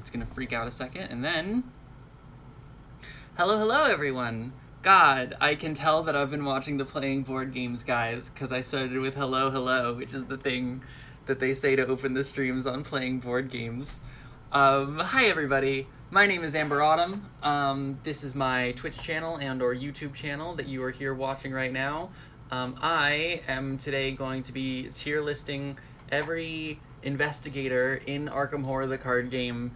It's gonna freak out a second, and then... Hello, everyone! God, I can tell that I've been watching the Playing Board Games guys, because I started with hello, which is the thing that they say to open the streams on Playing Board Games. Hi everybody, my name is Amber Autumn. This is my Twitch channel and or YouTube channel that you are here watching right now. I am today going to be tier listing every investigator in Arkham Horror the card game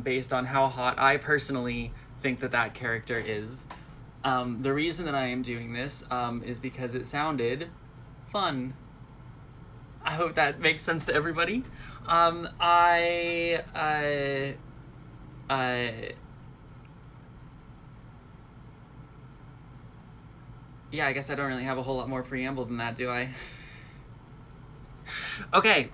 based on how hot I personally think that character is. The reason that I am doing this is because it sounded fun. I hope that makes sense to everybody. Yeah, I guess I don't really have a whole lot more preamble than that, do I? Okay.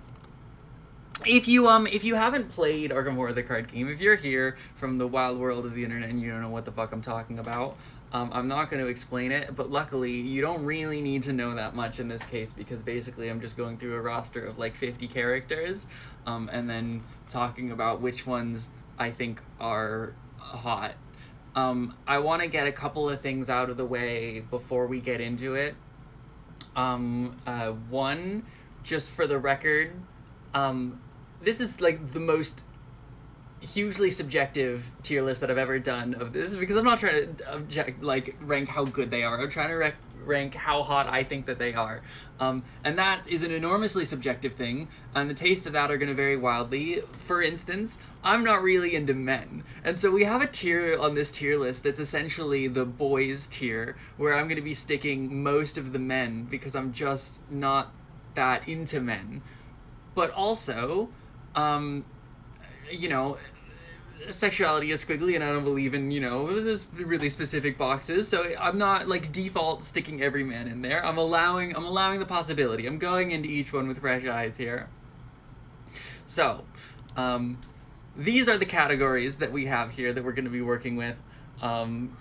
If you haven't played Arkham Horror the card game, if you're here from the wild world of the internet and you don't know what the fuck I'm talking about, I'm not going to explain it, but luckily you don't really need to know that much in this case, because basically I'm just going through a roster of like 50 characters, and then talking about which ones I think are hot. I want to get a couple of things out of the way before we get into it. One, just for the record, this is like the most hugely subjective tier list that I've ever done of this, because I'm not trying to rank how good they are. I'm trying to rank how hot I think that they are. And that is an enormously subjective thing, and the tastes of that are going to vary wildly. For instance, I'm not really into men, and so we have a tier on this tier list that's essentially the boys tier, where I'm going to be sticking most of the men because I'm just not that into men. But also, sexuality is squiggly, and I don't believe in, this really specific boxes, so I'm not, like, default sticking every man in there. I'm allowing the possibility. I'm going into each one with fresh eyes here. So, these are the categories that we have here that we're going to be working with, from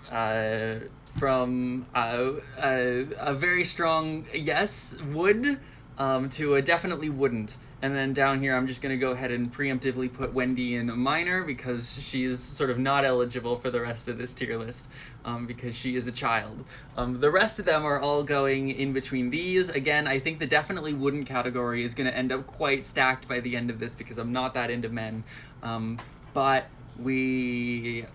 a very strong yes, would, to a definitely wouldn't. And then down here, I'm just going to go ahead and preemptively put Wendy in a minor, because she is sort of not eligible for the rest of this tier list, because she is a child. The rest of them are all going in between these. Again, I think the definitely wouldn't category is going to end up quite stacked by the end of this, because I'm not that into men. But we'll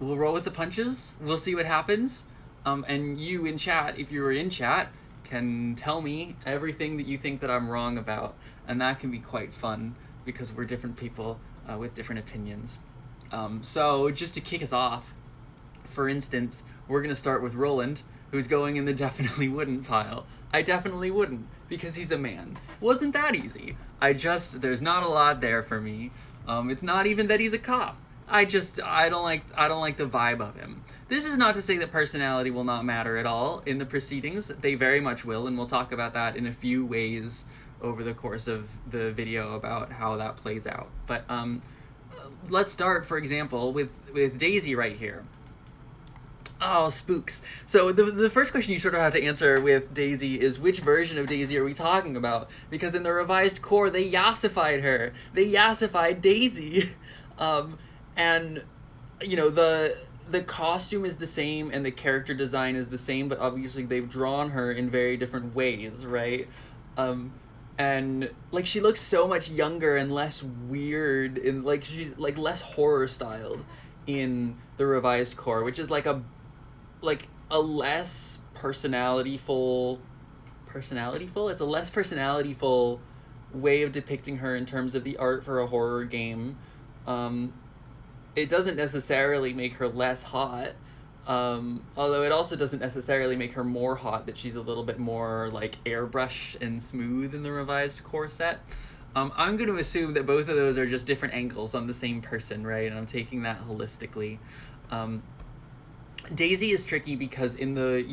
roll with the punches. We'll see what happens. And you in chat, if you were in chat, can tell me everything that you think that I'm wrong about, and that can be quite fun because we're different people with different opinions. So just to kick us off, for instance, we're gonna start with Roland, who's going in the definitely wouldn't pile. I definitely wouldn't, because he's a man. Wasn't that easy. There's not a lot there for me. It's not even that he's a cop. I don't like the vibe of him. This is not to say that personality will not matter at all in the proceedings. They very much will, and we'll talk about that in a few ways over the course of the video about how that plays out. But let's start, for example, with Daisy right here. Oh, spooks. So the first question you sort of have to answer with Daisy is, which version of Daisy are we talking about? Because in the revised core, they yassified her. They yassified Daisy. And, the costume is the same and the character design is the same, but obviously they've drawn her in very different ways, right? And, like, she looks so much younger and less weird, and, like, she's, like, less horror-styled in the revised core, which is, like a less personality-full? It's a less personality-full way of depicting her in terms of the art for a horror game. It doesn't necessarily make her less hot, although it also doesn't necessarily make her more hot, that she's a little bit more like airbrush and smooth in the revised core set. I'm going to assume that both of those are just different angles on the same person, right? And I'm taking that holistically. Daisy is tricky because in the,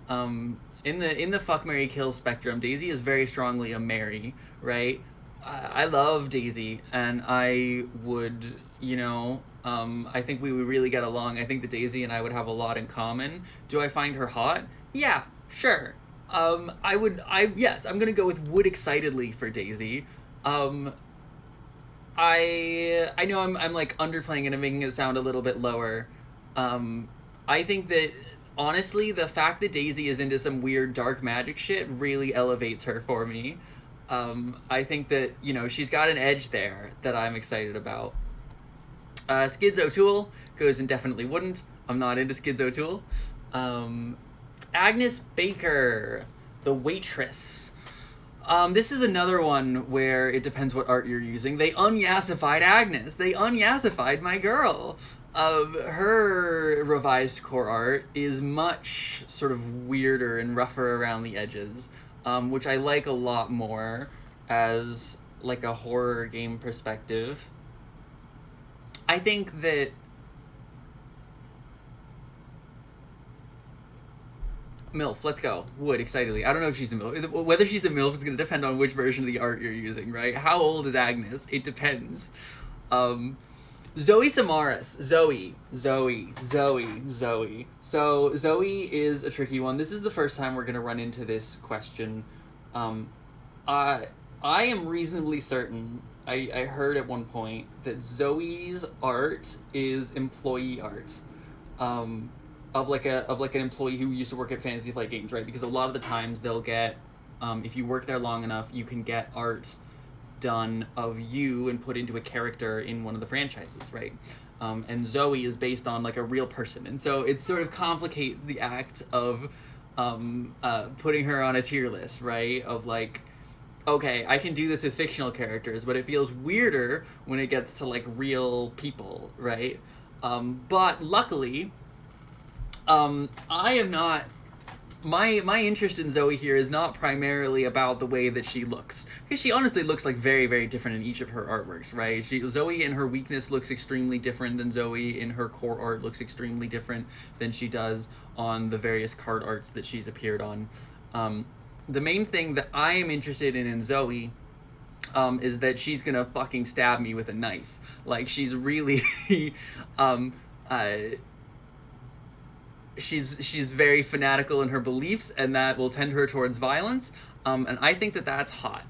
in the fuck, marry, kill spectrum, Daisy is very strongly a Mary, right? I love Daisy, and I would, I think we would really get along. I think that Daisy and I would have a lot in common. Do I find her hot? Yeah, sure. Yes, I'm gonna go with would excitedly for Daisy. I know I'm like underplaying it and making it sound a little bit lower. I think that honestly, the fact that Daisy is into some weird dark magic shit really elevates her for me. I think that she's got an edge there that I'm excited about. Skids O'Toole goes and definitely wouldn't. I'm not into Skids O'Toole. Agnes Baker, the waitress. This is another one where it depends what art you're using. They unyassified Agnes. They unyassified my girl. Her revised core art is much sort of weirder and rougher around the edges, which I like a lot more as like a horror game perspective. I think that MILF, let's go. Wood, excitedly. I don't know if she's a MILF. Whether she's a MILF is going to depend on which version of the art you're using, right? How old is Agnes? It depends. Zoe Samaras. Zoe. So Zoe is a tricky one. This is the first time we're going to run into this question. I am reasonably certain, I heard at one point, that Zoe's art is employee art. Of like an employee who used to work at Fantasy Flight Games, right? Because a lot of the times they'll get, if you work there long enough, you can get art done of you and put into a character in one of the franchises, right? And Zoe is based on like a real person, and so it sort of complicates the act of putting her on a tier list, right? Of like, okay, I can do this with fictional characters, but it feels weirder when it gets to like real people, right? But luckily, I am not. My interest in Zoe here is not primarily about the way that she looks, because she honestly looks like very, very different in each of her artworks, right? Zoe in her weakness looks extremely different than Zoe in her core art looks extremely different than she does on the various card arts that she's appeared on. The main thing that I am interested in Zoe is that she's gonna fucking stab me with a knife. Like, she's really she's very fanatical in her beliefs, and that will tend her towards violence. And I think that that's hot.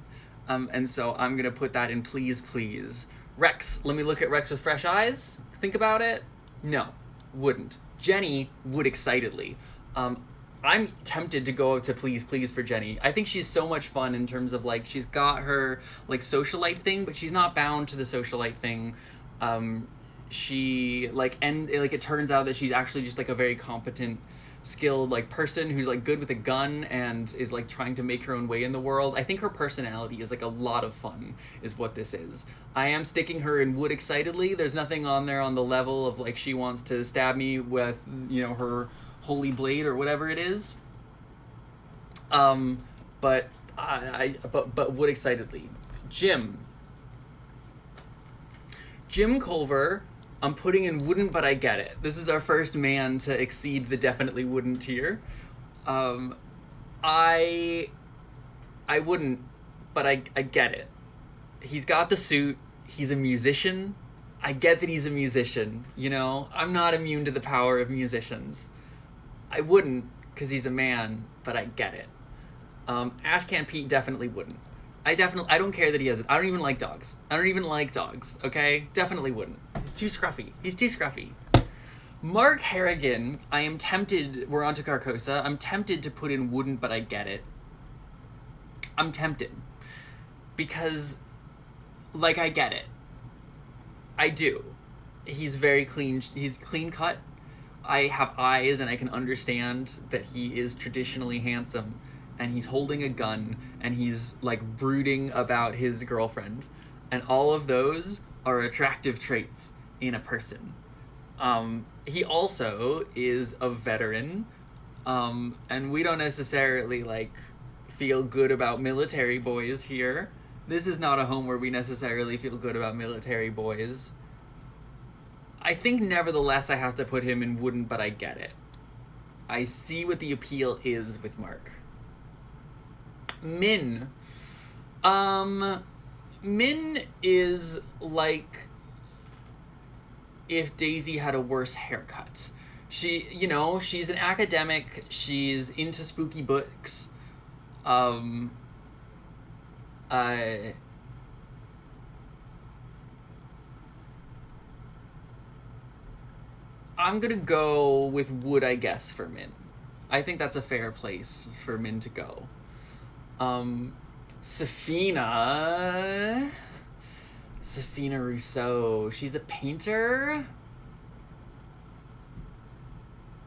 And so I'm gonna put that in please, please. Rex, let me look at Rex with fresh eyes. Think about it. No, wouldn't. Jenny would excitedly. I'm tempted to go to please, please for Jenny. I think she's so much fun in terms of like, she's got her like socialite thing, but she's not bound to the socialite thing. She like, and like it turns out that she's actually just like a very competent, skilled like person who's like good with a gun and is like trying to make her own way in the world. I think her personality is like a lot of fun is what this is. I am sticking her in wood excitedly. There's nothing on there on the level of like she wants to stab me with her holy blade or whatever it is. But wood excitedly. Jim Culver, I'm putting in wouldn't, but I get it. This is our first man to exceed the definitely wouldn't tier. I wouldn't, but I get it. He's got the suit. He's a musician. I get that he's a musician, I'm not immune to the power of musicians. I wouldn't, because he's a man, but I get it. Ashcan Pete definitely wouldn't. I don't care that he has it. I don't even like dogs. Okay? Definitely wouldn't. He's too scruffy. Mark Harrigan, I am tempted, we're on to Carcosa, I'm tempted to put in wouldn't, but I get it. I'm tempted. Because, like, I get it. I do. He's very clean, he's clean cut. I have eyes and I can understand that he is traditionally handsome. And he's holding a gun, and he's, like, brooding about his girlfriend. And all of those are attractive traits in a person. He also is a veteran, and we don't necessarily, like, feel good about military boys here. This is not a home where we necessarily feel good about military boys. I think, nevertheless, I have to put him in wouldn't, but I get it. I see what the appeal is with Mark. Min. Min is like if Daisy had a worse haircut. She, she's an academic. She's into spooky books. I'm gonna go with would I guess for Min. I think that's a fair place for Min to go. Safina Rousseau. She's a painter.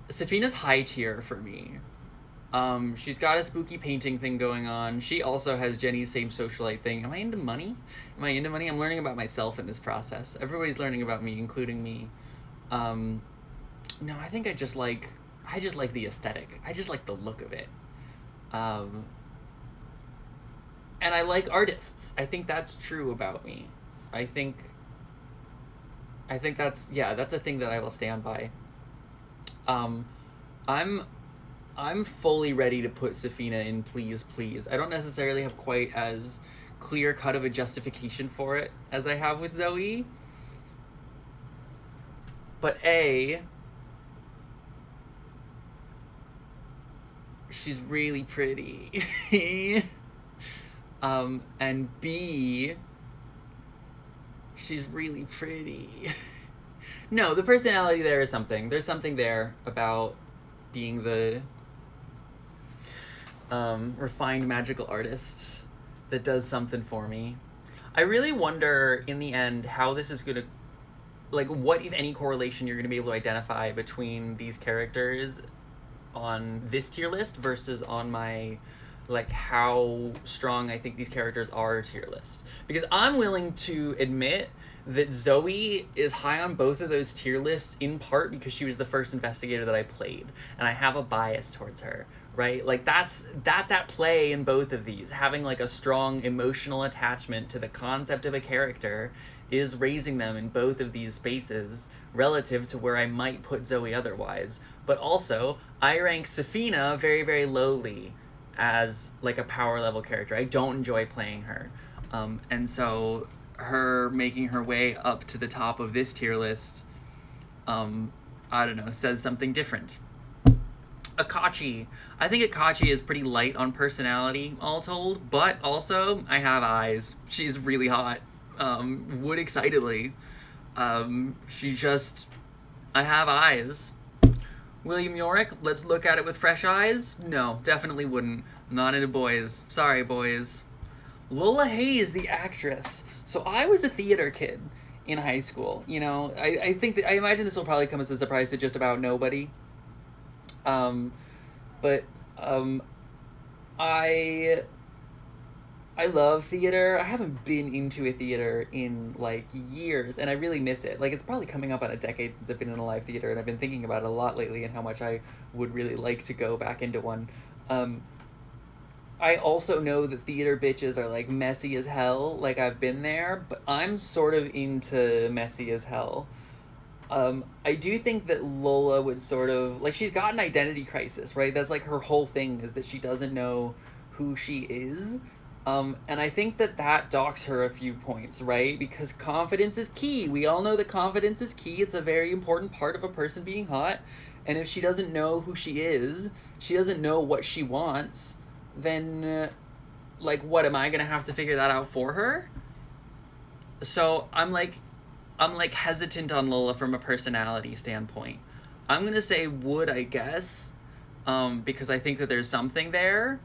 Safina's high tier for me. She's got a spooky painting thing going on. She also has Jenny's same socialite thing. Am I into money? I'm learning about myself in this process. Everybody's learning about me, including me. No, I think I just like the aesthetic. I just like the look of it. And I like artists. I think that's true about me. I think that's a thing that I will stand by. I'm fully ready to put Safina in Please Please. I don't necessarily have quite as clear cut of a justification for it as I have with Zoe. But A, she's really pretty. And B, she's really pretty. No, the personality there is something. There's something there about being the refined magical artist that does something for me. I really wonder in the end how this is gonna, like, what if any correlation you're gonna be able to identify between these characters on this tier list versus on my, like, how strong I think these characters are tier list. Because I'm willing to admit that Zoe is high on both of those tier lists in part because she was the first investigator that I played, and I have a bias towards her, right? Like, that's at play in both of these. Having, like, a strong emotional attachment to the concept of a character is raising them in both of these spaces relative to where I might put Zoe otherwise. But also, I rank Safina very, very lowly as, like, a power level character. I don't enjoy playing her. And so her making her way up to the top of this tier list, I don't know, says something different. Akachi. I think Akachi is pretty light on personality, all told, but also, I have eyes. She's really hot. Would excitedly. I have eyes. William Yorick, let's look at it with fresh eyes. No, definitely wouldn't. Not into boys. Sorry, boys. Lola Hayes, the actress. So I was a theater kid in high school. You know, I imagine this will probably come as a surprise to just about nobody. But I love theater. I haven't been into a theater in, like, years, and I really miss it. Like, it's probably coming up on a decade since I've been in a live theater, and I've been thinking about it a lot lately and how much I would really like to go back into one. I also know that theater bitches are, like, messy as hell. Like, I've been there, but I'm sort of into messy as hell. I do think that Lola would sort of, like, she's got an identity crisis, right? That's, like, her whole thing, is that she doesn't know who she is. And I think that docks her a few points, right? Because confidence is key. We all know that confidence is key. It's a very important part of a person being hot. And if she doesn't know who she is, she doesn't know what she wants, then, like, what, am I gonna have to figure that out for her? So I'm hesitant on Lola from a personality standpoint. I'm gonna say would, I guess, because I think that there's something there,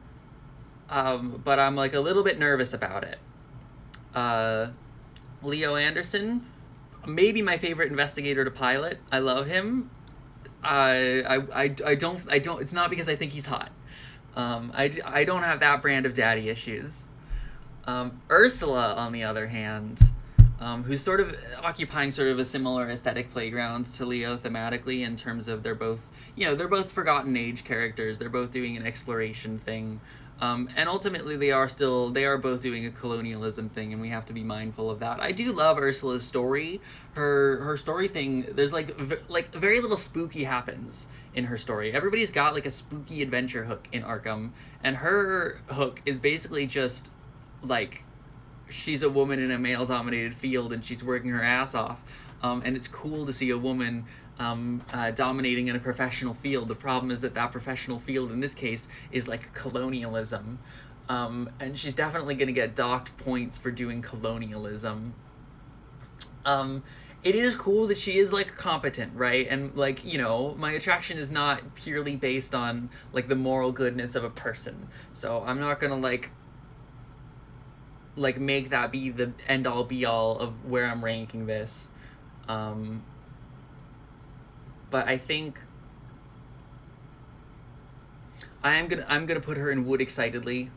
but I'm, like, a little bit nervous about it. Leo Anderson, maybe my favorite investigator to pilot. I love him. I don't, it's not because I think he's hot. I don't have that brand of daddy issues. Ursula, on the other hand, who's sort of occupying sort of a similar aesthetic playground to Leo thematically in terms of they're both Forgotten Age characters. They're both doing an exploration thing. And ultimately they are both doing a colonialism thing, and we have to be mindful of that. I do love Ursula's story. Her story thing, there's like very little spooky happens in her story. Everybody's got, like, a spooky adventure hook in Arkham, and her hook is basically just, like, she's a woman in a male-dominated field and she's working her ass off. And it's cool to see a woman dominating in a professional field. The problem is that professional field in this case is, like, colonialism. And she's definitely going to get docked points for doing colonialism. it is cool that she is like competent, right? And like, you know, my attraction is not purely based on like the moral goodness of a person. So I'm not gonna like make that be the end all be all of where I'm ranking this. But I think I'm gonna put her in would excitedly.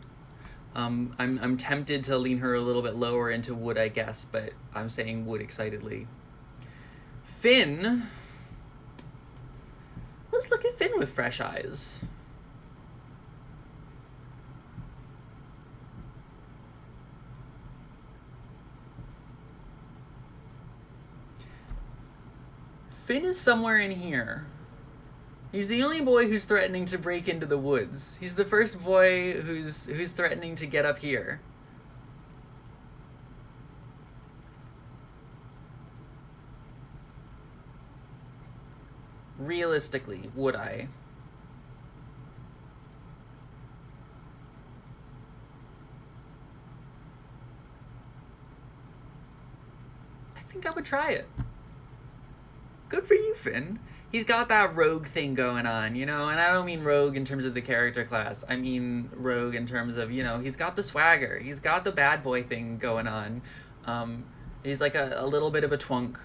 I'm tempted to lean her a little bit lower into would, I guess, but I'm saying would excitedly. Finn. Let's look at Finn with fresh eyes. Finn is somewhere in here. He's the only boy who's threatening to break into the woods. He's the first boy who's threatening to get up here. Realistically, would I? I think I would try it. Good for you, Finn. He's got that rogue thing going on, you know? And I don't mean rogue in terms of the character class. I mean rogue in terms of, you know, he's got the swagger. He's got the bad boy thing going on. He's like a little bit of a twunk.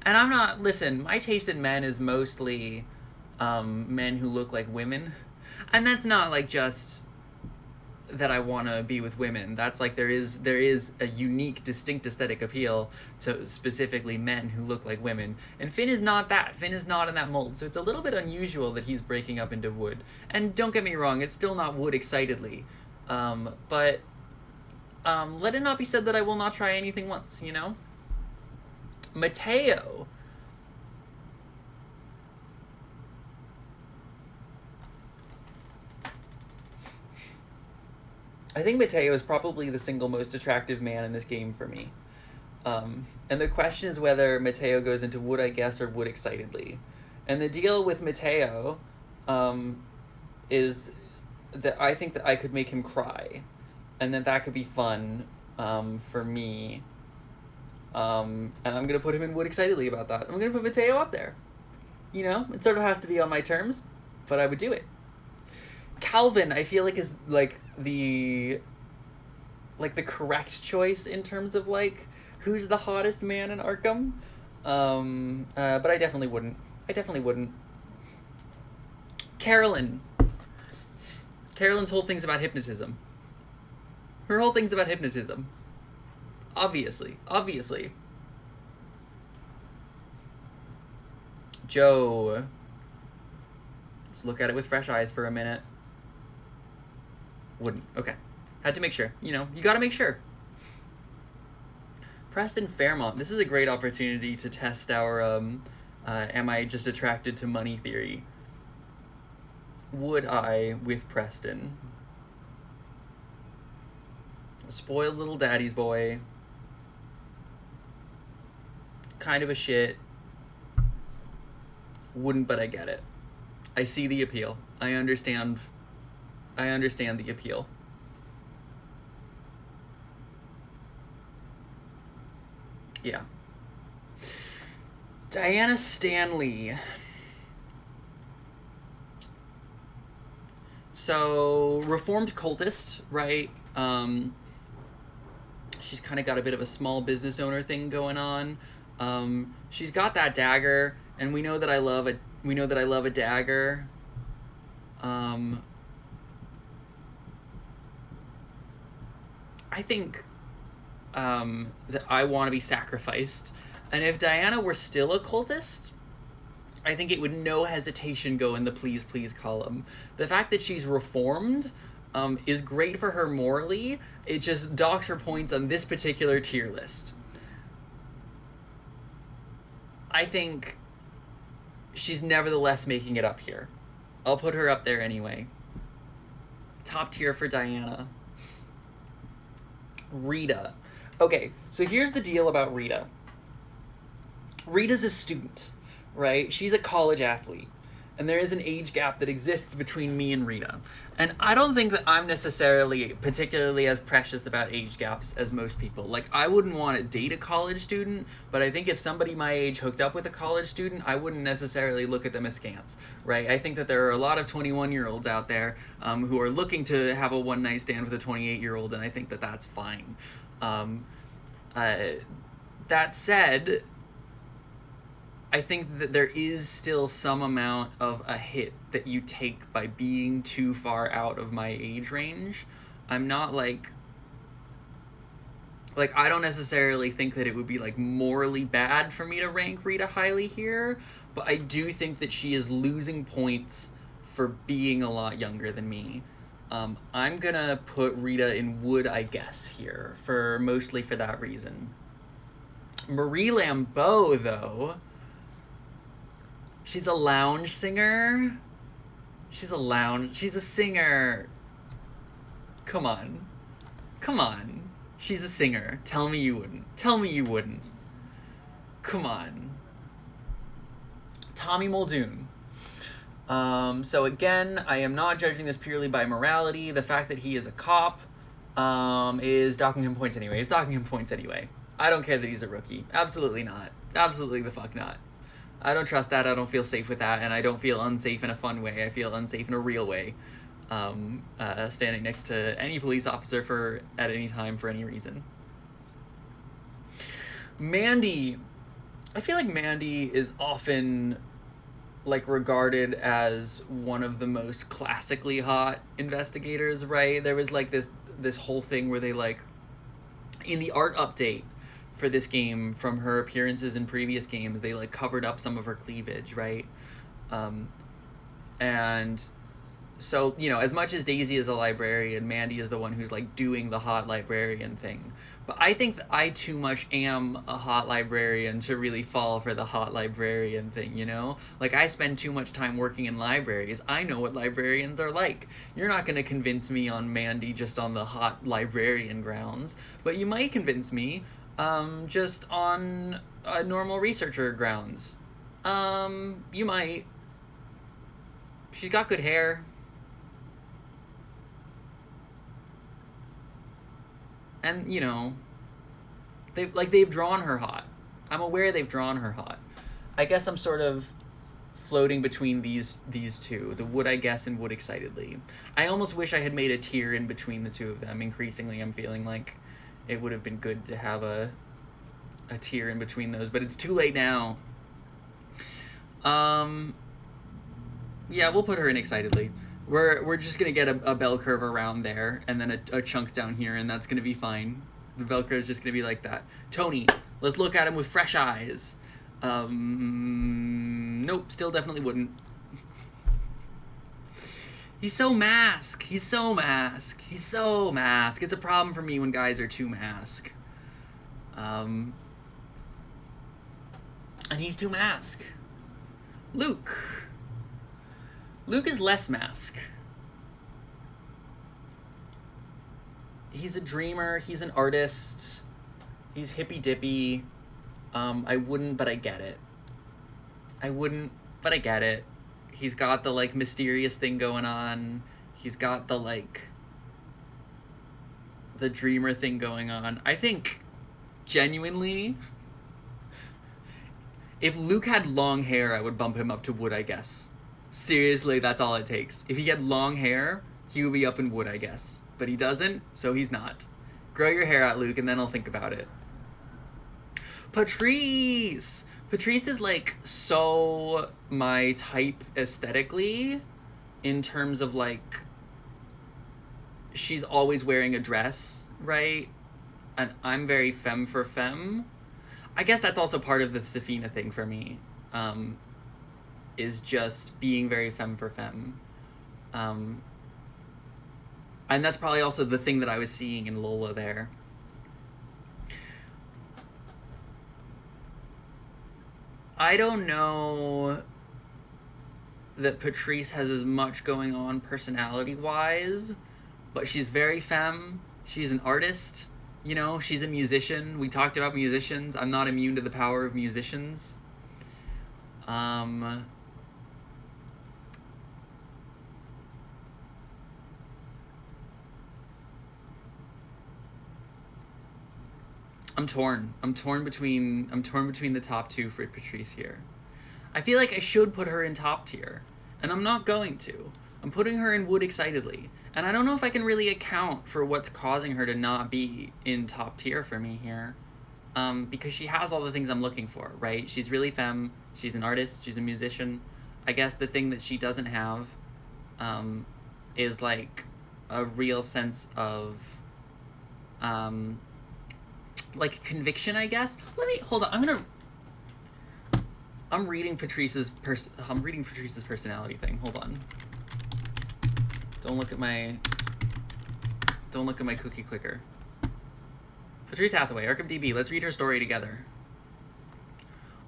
And I'm not... Listen, my taste in men is mostly men who look like women. And that's not, like, just that I want to be with women. That's, like, there is a unique, distinct aesthetic appeal to specifically men who look like women. And Finn is not that. Finn is not in that mold. So it's a little bit unusual that he's breaking up into wood. And don't get me wrong, it's still not wood excitedly. But let it not be said that I will not try anything once, you know? Mateo. I think Mateo is probably the single most attractive man in this game for me. And the question is whether Mateo goes into would I guess or would excitedly. And the deal with Mateo is that I think that I could make him cry. And that could be fun for me. And I'm going to put him in would excitedly about that. I'm going to put Mateo up there. You know, it sort of has to be on my terms, but I would do it. Calvin, I feel like is like the correct choice in terms of like who's the hottest man in Arkham. But I definitely wouldn't. Carolyn. Carolyn's whole thing's about hypnotism. Her whole thing's about hypnotism. Obviously. Joe. Let's look at it with fresh eyes for a minute. Wouldn't. Okay. Had to make sure. You know, you gotta make sure. Preston Fairmont. This is a great opportunity to test our am I just attracted to money theory. Would I with Preston? Spoiled little daddy's boy. Kind of a shit. Wouldn't, but I get it. I see the appeal. I understand the appeal. Yeah. Diana Stanley. So, reformed cultist, right? She's kind of got a bit of a small business owner thing going on. She's got that dagger, and we know that I love a dagger. I think that I want to be sacrificed. And if Diana were still a cultist, I think it would no hesitation go in the please, please column. The fact that she's reformed is great for her morally. It just docks her points on this particular tier list. I think she's nevertheless making it up here. I'll put her up there anyway. Top tier for Diana. Rita. Okay, so here's the deal about Rita. Rita's a student, right? She's a college athlete. And there is an age gap that exists between me and Rita. And I don't think that I'm necessarily particularly as precious about age gaps as most people. Like, I wouldn't want to date a college student, but I think if somebody my age hooked up with a college student, I wouldn't necessarily look at them askance, right? I think that there are a lot of 21-year-olds out there who are looking to have a one-night stand with a 28-year-old, and I think that that's fine. That said, I think that there is still some amount of a hit that you take by being too far out of my age range. I'm not like I don't necessarily think that it would be like morally bad for me to rank Rita highly here, but I do think that she is losing points for being a lot younger than me. I'm gonna put Rita in would I guess here mostly for that reason. Marie Lambeau, though, she's a lounge singer. She's a singer. Come on. She's a singer. Tell me you wouldn't. Come on. Tommy Muldoon. So again, I am not judging this purely by morality. The fact that he is a cop is docking him points anyway. I don't care that he's a rookie. Absolutely not. Absolutely the fuck not. I don't trust that. I don't feel safe with that, and I don't feel unsafe in a fun way. I feel unsafe in a real way. Standing next to any police officer at any time for any reason. Mandy. I feel like Mandy is often like regarded as one of the most classically hot investigators, right? There was like this whole thing where they like in the art update for this game from her appearances in previous games, they like covered up some of her cleavage, right? And so, you know, as much as Daisy is a librarian, Mandy is the one who's like doing the hot librarian thing. But I think that I too much am a hot librarian to really fall for the hot librarian thing, you know? Like, I spend too much time working in libraries. I know what librarians are like. You're not going to convince me on Mandy just on the hot librarian grounds, but you might convince me just on normal researcher grounds. You might. She's got good hair. And, you know, they've drawn her hot. I'm aware they've drawn her hot. I guess I'm sort of floating between these two, the would I guess and would excitedly. I almost wish I had made a tier in between the two of them. Increasingly, I'm feeling like it would have been good to have a tier in between those, but it's too late now. Yeah, we'll put her in excitedly. We're just gonna get a bell curve around there, and then a chunk down here, and that's gonna be fine. The bell curve is just gonna be like that. Tony, let's look at him with fresh eyes. Nope, still definitely wouldn't. He's so mask. It's a problem for me when guys are too mask. And he's too mask. Luke is less mask. He's a dreamer. He's an artist. He's hippy-dippy. I wouldn't, but I get it. He's got the, like, mysterious thing going on. He's got the, like, the dreamer thing going on. I think, genuinely, if Luke had long hair, I would bump him up to wood, I guess. Seriously, that's all it takes. If he had long hair, he would be up in wood, I guess. But he doesn't, so he's not. Grow your hair out, Luke, and then I'll think about it. Patrice is, like, so my type aesthetically in terms of, like, she's always wearing a dress, right? And I'm very femme for femme. I guess that's also part of the Safina thing for me. Is just being very femme for femme. And that's probably also the thing that I was seeing in Lola there. I don't know that Patrice has as much going on personality-wise, but she's very femme. She's an artist. You know, she's a musician. We talked about musicians. I'm not immune to the power of musicians. I'm torn. I'm torn between the top two for Patrice here. I feel like I should put her in top tier, and I'm not going to. I'm putting her in Wood excitedly, and I don't know if I can really account for what's causing her to not be in top tier for me here. Because she has all the things I'm looking for, right? She's really femme, she's an artist, she's a musician. I guess the thing that she doesn't have is like a real sense of like conviction, I guess. Let me hold on. I'm reading Patrice's personality thing. Hold on. Don't look at my cookie clicker. Patrice Hathaway, Arkham DB. Let's read her story together.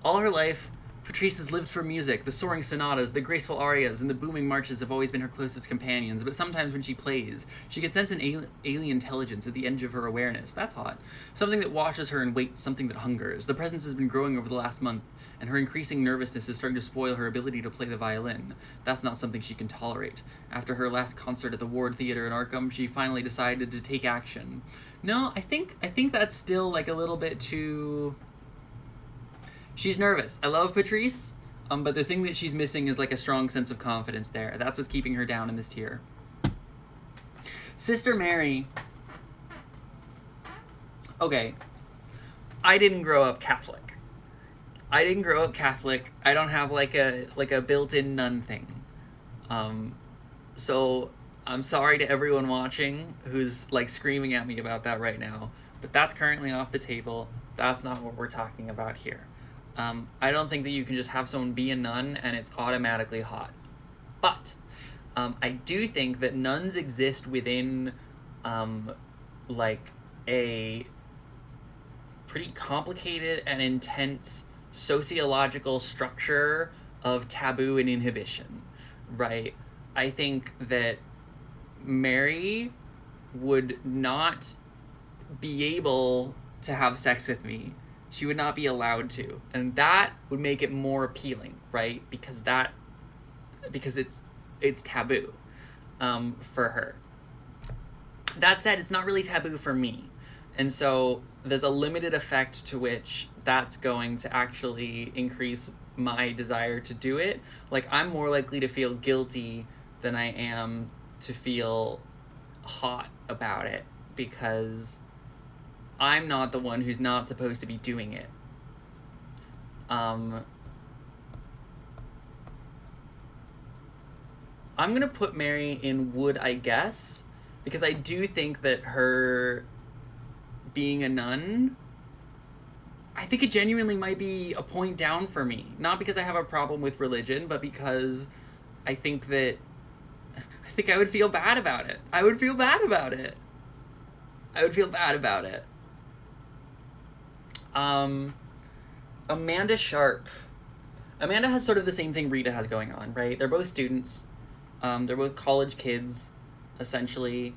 All her life, Patrice has lived for music. The soaring sonatas, the graceful arias, and the booming marches have always been her closest companions, but sometimes when she plays, she can sense an alien intelligence at the edge of her awareness. That's hot. Something that washes her and waits, something that hungers. The presence has been growing over the last month, and her increasing nervousness is starting to spoil her ability to play the violin. That's not something she can tolerate. After her last concert at the Ward Theatre in Arkham, she finally decided to take action. No, I think that's still like a little bit too... She's nervous. I love Patrice, but the thing that she's missing is like a strong sense of confidence there. That's what's keeping her down in this tier. Sister Mary. Okay. I didn't grow up Catholic. I don't have like a built-in nun thing. So I'm sorry to everyone watching who's like screaming at me about that right now, but that's currently off the table. That's not what we're talking about here. I don't think that you can just have someone be a nun and it's automatically hot. But I do think that nuns exist within like a pretty complicated and intense sociological structure of taboo and inhibition, right? I think that Mary would not be able to have sex with me. She would not be allowed to, and that would make it more appealing, right? Because it's taboo for her. That said, it's not really taboo for me, and so there's a limited effect to which that's going to actually increase my desire to do it. Like, I'm more likely to feel guilty than I am to feel hot about it, because I'm not the one who's not supposed to be doing it. I'm gonna put Mary in Wood, I guess, because I do think that her being a nun, I think it genuinely might be a point down for me. Not because I have a problem with religion, but because I think I would feel bad about it. Amanda Sharp. Amanda has sort of the same thing Rita has going on, right? They're both students. They're both college kids, essentially.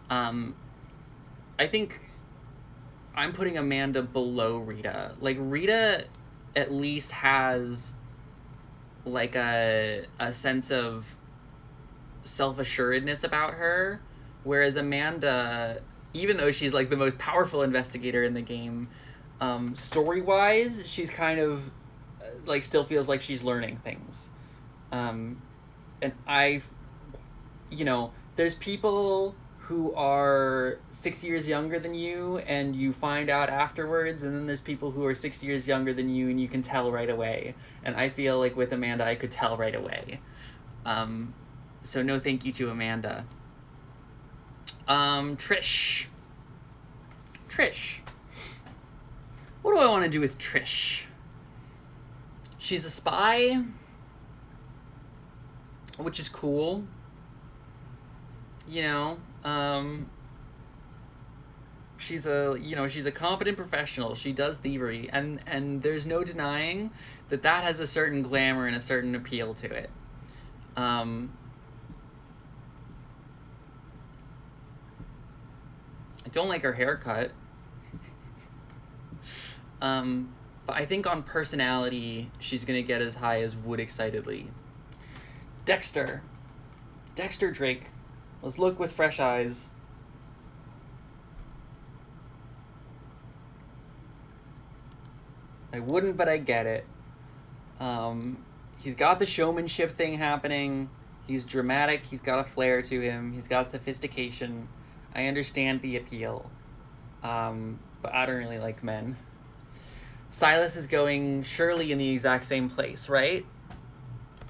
I think I'm putting Amanda below Rita. Like, Rita at least has like a sense of self-assuredness about her, whereas Amanda, even though she's like the most powerful investigator in the game, story-wise, she's kind of like still feels like she's learning things. And there's people who are 6 years younger than you and you find out afterwards, and then there's people who are 6 years younger than you and you can tell right away. And I feel like with Amanda, I could tell right away. So no thank you to Amanda. Trish. What do I want to do with Trish? She's a spy, which is cool. She's a competent professional. She does thievery, and there's no denying that has a certain glamour and a certain appeal to it. I don't like her haircut. But I think on personality, she's gonna get as high as Wood excitedly. Dexter Drake. Let's look with fresh eyes. I wouldn't, but I get it. He's got the showmanship thing happening. He's dramatic. He's got a flair to him. He's got sophistication. I understand the appeal. But I don't really like men. Silas is going surely in the exact same place, right?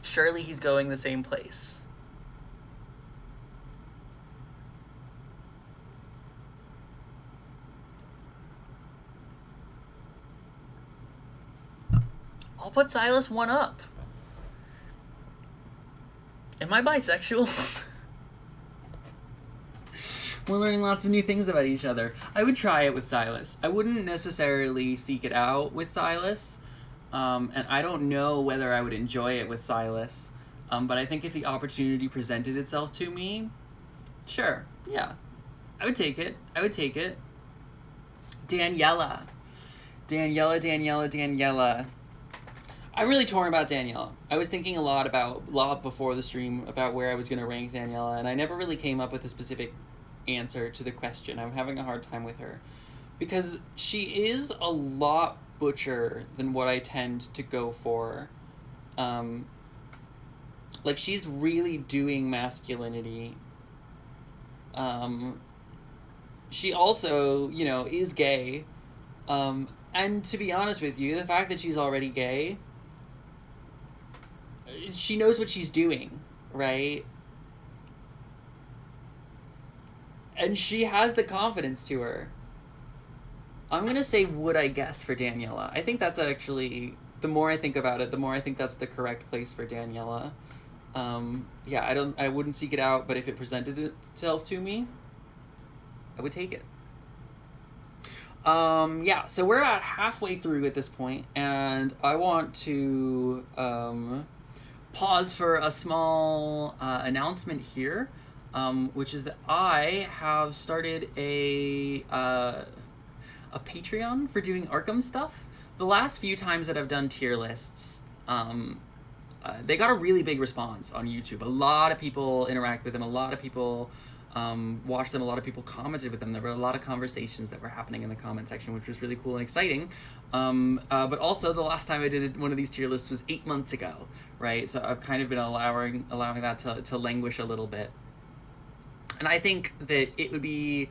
Surely he's going the same place. I'll put Silas one up. Am I bisexual? We're learning lots of new things about each other. I would try it with Silas. I wouldn't necessarily seek it out with Silas. And I don't know whether I would enjoy it with Silas. But I think if the opportunity presented itself to me, sure, yeah. I would take it. I would take it. Daniela. I'm really torn about Daniela. I was thinking a lot before the stream about where I was going to rank Daniela, and I never really came up with a specific answer to the question. I'm having a hard time with her because she is a lot butcher than what I tend to go for. Like, she's really doing masculinity. She also, you know, is gay. And to be honest with you, the fact that she's already gay, she knows what she's doing, right? And she has the confidence to her. I'm going to say would I guess for Daniela. I think that's actually, the more I think about it, the more I think that's the correct place for Daniela. Yeah, I wouldn't seek it out, but if it presented itself to me, I would take it. Yeah, so we're about halfway through at this point, and I want to pause for a small announcement here, which is that I have started a Patreon for doing Arkham stuff. The last few times that I've done tier lists, they got a really big response on YouTube. A lot of people interact with them. A lot of people watched them. A lot of people commented with them. There were a lot of conversations that were happening in the comment section, which was really cool and exciting. But also, the last time I did one of these tier lists was 8 months ago, right? So I've kind of been allowing that to languish a little bit. And I think that it would be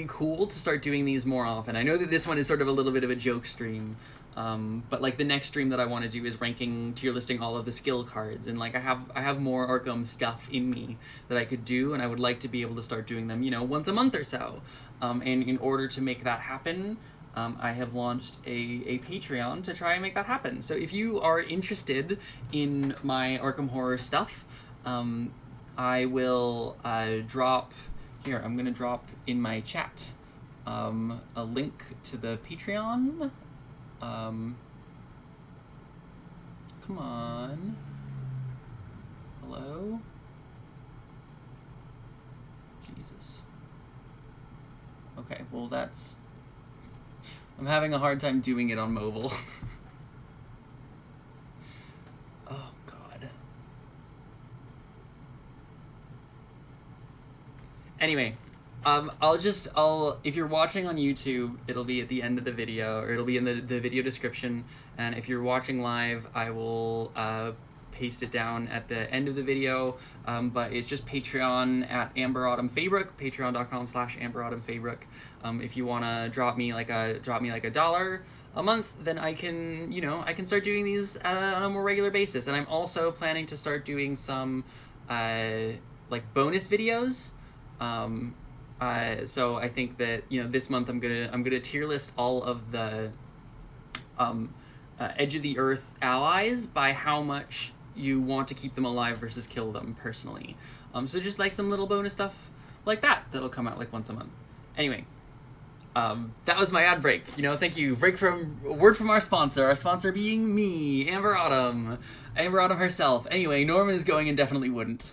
cool to start doing these more often. I know that this one is sort of a little bit of a joke stream, but like the next stream that I want to do is ranking, tier listing all of the skill cards, and like I have more Arkham stuff in me that I could do, and I would like to be able to start doing them, you know, once a month or so. And in order to make that happen, I have launched a Patreon to try and make that happen. So if you are interested in my Arkham Horror stuff, I will drop here. I'm gonna drop in my chat a link to the Patreon. Come on. Hello? Jesus. Okay, well that's... I'm having a hard time doing it on mobile. Oh, God. Anyway, if you're watching on YouTube, it'll be at the end of the video, or it'll be in the video description, and if you're watching live, I will paste it down at the end of the video, but it's just Patreon at Amber Autumn Fabric, patreon.com/AmberAutumnFabric. If you want to drop me like $1 a month, then I can start doing these on a more regular basis. And I'm also planning to start doing some like bonus videos. So I think that, you know, this month I'm gonna tier list all of the Edge of the Earth allies by how much you want to keep them alive versus kill them personally. So just like some little bonus stuff like that'll come out like once a month. Anyway, that was my ad break. You know, thank you. Word from our sponsor being me, Amber Autumn herself. Anyway, Norman is going and definitely wouldn't.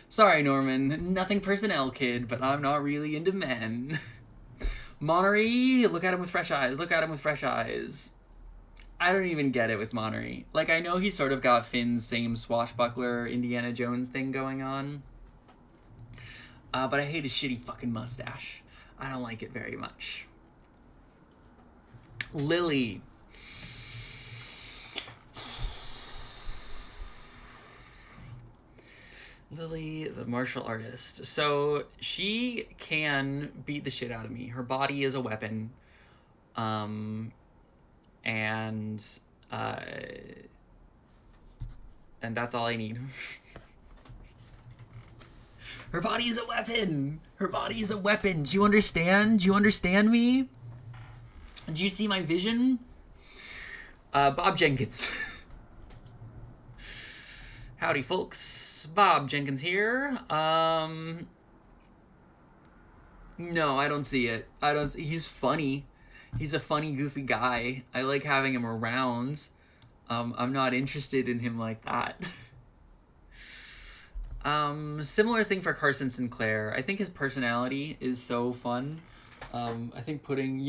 Sorry, Norman. Nothing personnel, kid, but I'm not really into men. Monnery, look at him with fresh eyes. I don't even get it with Monnery. Like, I know he's sort of got Finn's same swashbuckler Indiana Jones thing going on. But I hate his shitty fucking mustache. I don't like it very much. Lily. Lily, the martial artist. So she can beat the shit out of me. Her body is a weapon. Um, and uh, and that's all I need. Her body is a weapon. Her body is a weapon. Do you understand? Do you understand me? Do you see my vision? Bob Jenkins. Howdy, folks. Bob Jenkins here. No, I don't see it. He's funny. He's a funny, goofy guy. I like having him around. I'm not interested in him like that. Similar thing for Carson Sinclair. I think his personality is so fun. I think putting,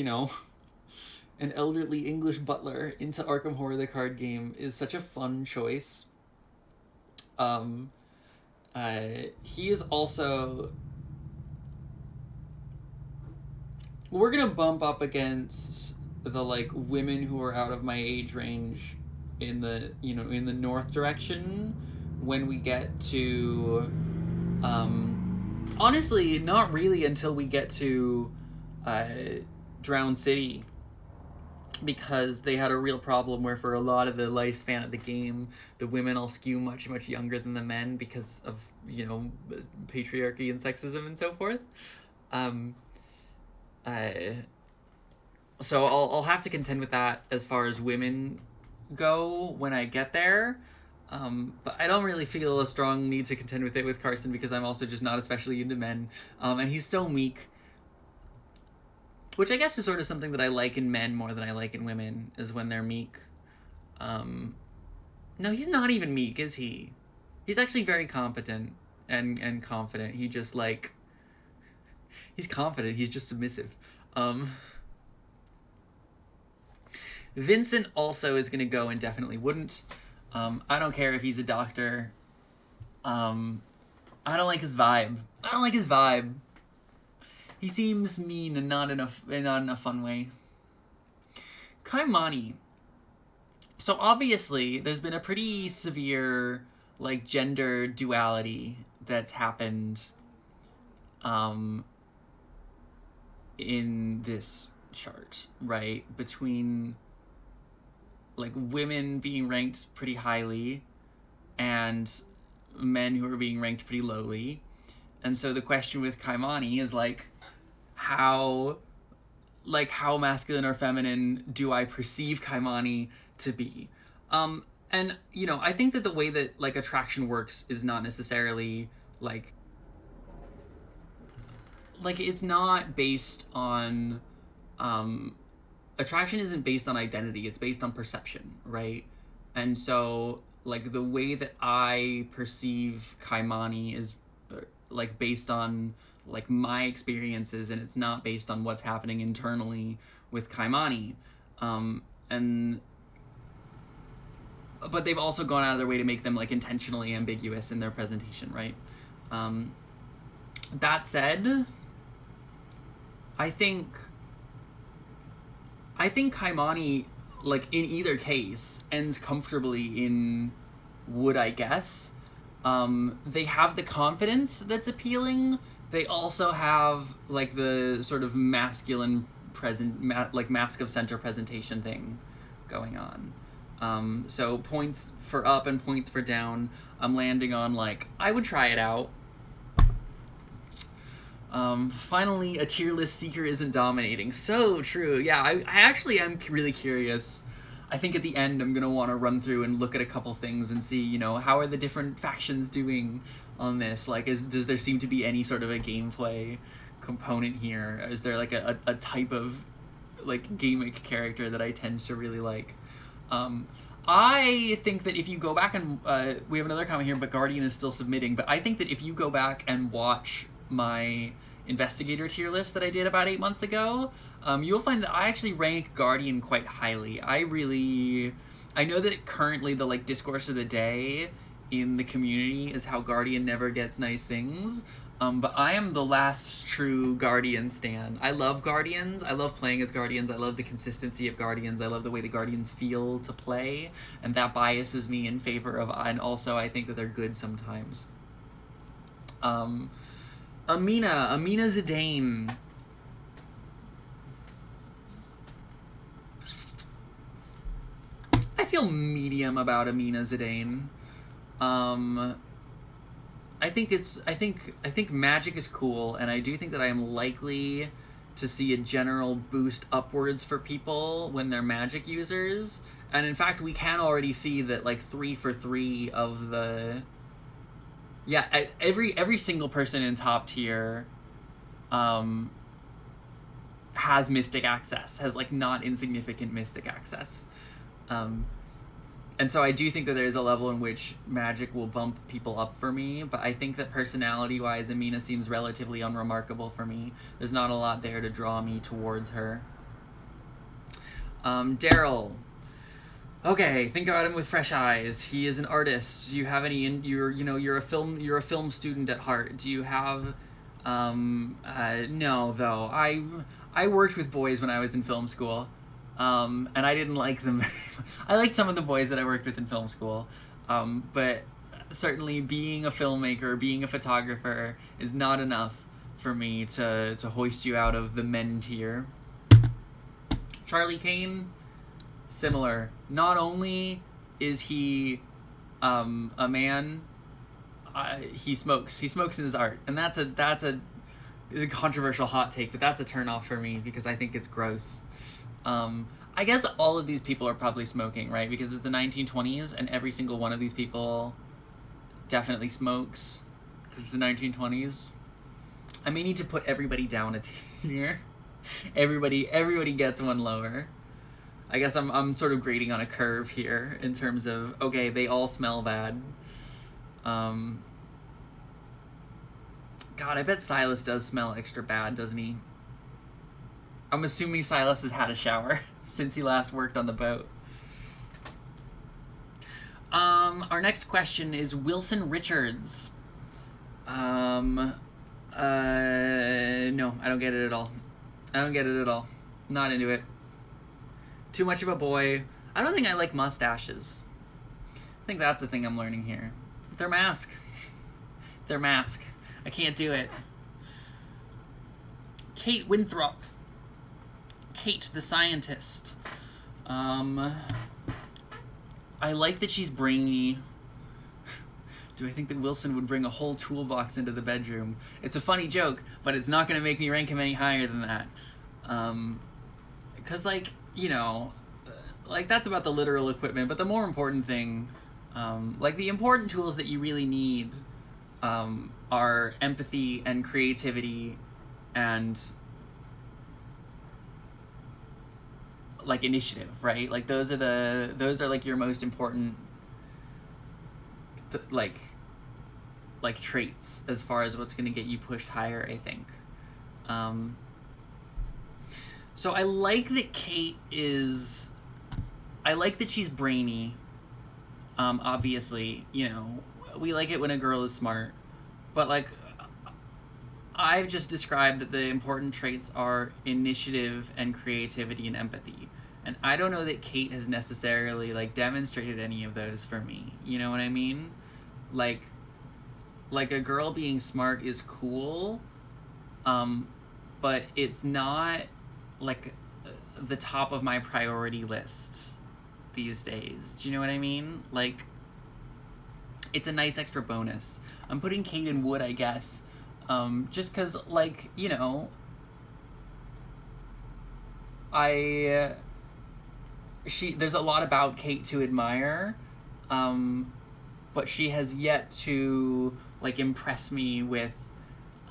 an elderly English butler into Arkham Horror the card game is such a fun choice. He is also... We're gonna bump up against the, women who are out of my age range in the, in the north direction when we get to... honestly, not really until we get to Drowned City, because they had a real problem where for a lot of the lifespan of the game, the women all skew much, much younger than the men because of, patriarchy and sexism and so forth. So I'll have to contend with that as far as women go when I get there. But I don't really feel a strong need to contend with it with Carson because I'm also just not especially into men. And he's so meek. Which I guess is sort of something that I like in men more than I like in women, is when they're meek. No, he's not even meek, is he? He's actually very competent and confident. He just, he's confident, he's just submissive. Vincent also is gonna go and definitely wouldn't. I don't care if he's a doctor. I don't like his vibe. He seems mean and not in a fun way. Kaimani. So obviously, there's been a pretty severe, gender duality that's happened, in this chart, right? Between, women being ranked pretty highly and men who are being ranked pretty lowly. And so the question with Kaimani is, how masculine or feminine do I perceive Kaimani to be? And, I think that the way that, attraction works is not necessarily, it's not based on, attraction isn't based on identity, it's based on perception, right? And so, the way that I perceive Kaimani is, based on, my experiences, and it's not based on what's happening internally with Kaimani. But they've also gone out of their way to make them, intentionally ambiguous in their presentation, right? That said, I think Kaimani, in either case, ends comfortably in would, I guess. They have the confidence that's appealing. They also have, the sort of masculine mask of center presentation thing going on. So points for up and points for down, I'm landing on, I would try it out. Finally, a tier list seeker isn't dominating. So true. Yeah, I actually am really curious. I think at the end I'm going to want to run through and look at a couple things and see, how are the different factions doing on this? Does there seem to be any sort of a gameplay component here? Is there, a type of, gamic character that I tend to really like? I think that if you go back and, we have another comment here, but Guardian is still submitting, but I think that if you go back and watch my investigator tier list that I did about 8 months ago, you'll find that I actually rank Guardian quite highly. I know that currently the discourse of the day in the community is how Guardian never gets nice things, but I am the last true Guardian stan. I love Guardians, I love playing as Guardians, I love the consistency of Guardians, I love the way the Guardians feel to play, and that biases me in favor of, and also I think that they're good sometimes. Amina Zidane. I feel medium about Amina Zidane. I think magic is cool, and I do think that I am likely to see a general boost upwards for people when they're magic users. And in fact, we can already see that like 3 for 3 of the every single person in top tier has mystic access, has like not insignificant mystic access. And so I do think that there's a level in which magic will bump people up for me, but I think that personality-wise, Amina seems relatively unremarkable for me. There's not a lot there to draw me towards her. Daryl. Okay, think about him with fresh eyes. He is an artist. Do you have any? You're a film student at heart. Do you have? No, though. I worked with boys when I was in film school. And I didn't like them very much. I liked some of the boys that I worked with in film school, but certainly being a filmmaker, being a photographer is not enough for me to hoist you out of the men tier. Charlie Kane, similar. Not only is he a man, he smokes. He smokes in his art, and that's a controversial hot take, but that's a turnoff for me because I think it's gross. I guess all of these people are probably smoking, right? Because it's the 1920s, and every single one of these people definitely smokes because it's the 1920s. I may need to put everybody down a tier. Everybody gets one lower. I guess I'm sort of grading on a curve here in terms of, okay, they all smell bad. God, I bet Silas does smell extra bad, doesn't he? I'm assuming Silas has had a shower since he last worked on the boat. Our next question is Wilson Richards. No, I don't get it at all. Not into it. Too much of a boy. I don't think I like mustaches. I think that's the thing I'm learning here. Their mask. I can't do it. Kate Winthrop. Kate the scientist. I like that she's brainy. Do I think that Wilson would bring a whole toolbox into the bedroom? It's a funny joke, but it's not going to make me rank him any higher than that. Because, that's about the literal equipment, but the more important thing, the important tools that you really need are empathy and creativity and initiative, right? Those are your most important traits as far as what's going to get you pushed higher, I think. So I like that she's brainy. Obviously, we like it when a girl is smart, but I've just described that the important traits are initiative and creativity and empathy. And I don't know that Kate has necessarily demonstrated any of those for me. You know what I mean? Like a girl being smart is cool, but it's not the top of my priority list these days. Do you know what I mean? It's a nice extra bonus. I'm putting Kate in wood, I guess. Just because, there's a lot about Kate to admire, but she has yet to, impress me with,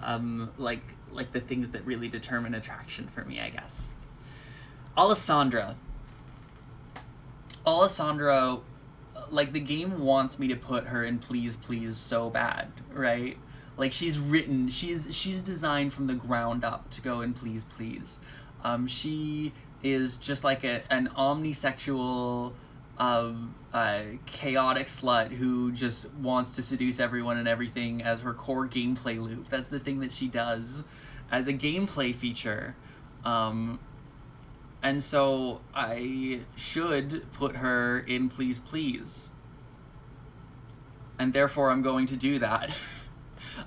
the things that really determine attraction for me, I guess. Alessandra, the game wants me to put her in Please Please so bad, right? She's designed from the ground up to go in Please Please. She is just an omnisexual, chaotic slut who just wants to seduce everyone and everything as her core gameplay loop. That's the thing that she does as a gameplay feature. And so I should put her in Please Please. And therefore I'm going to do that.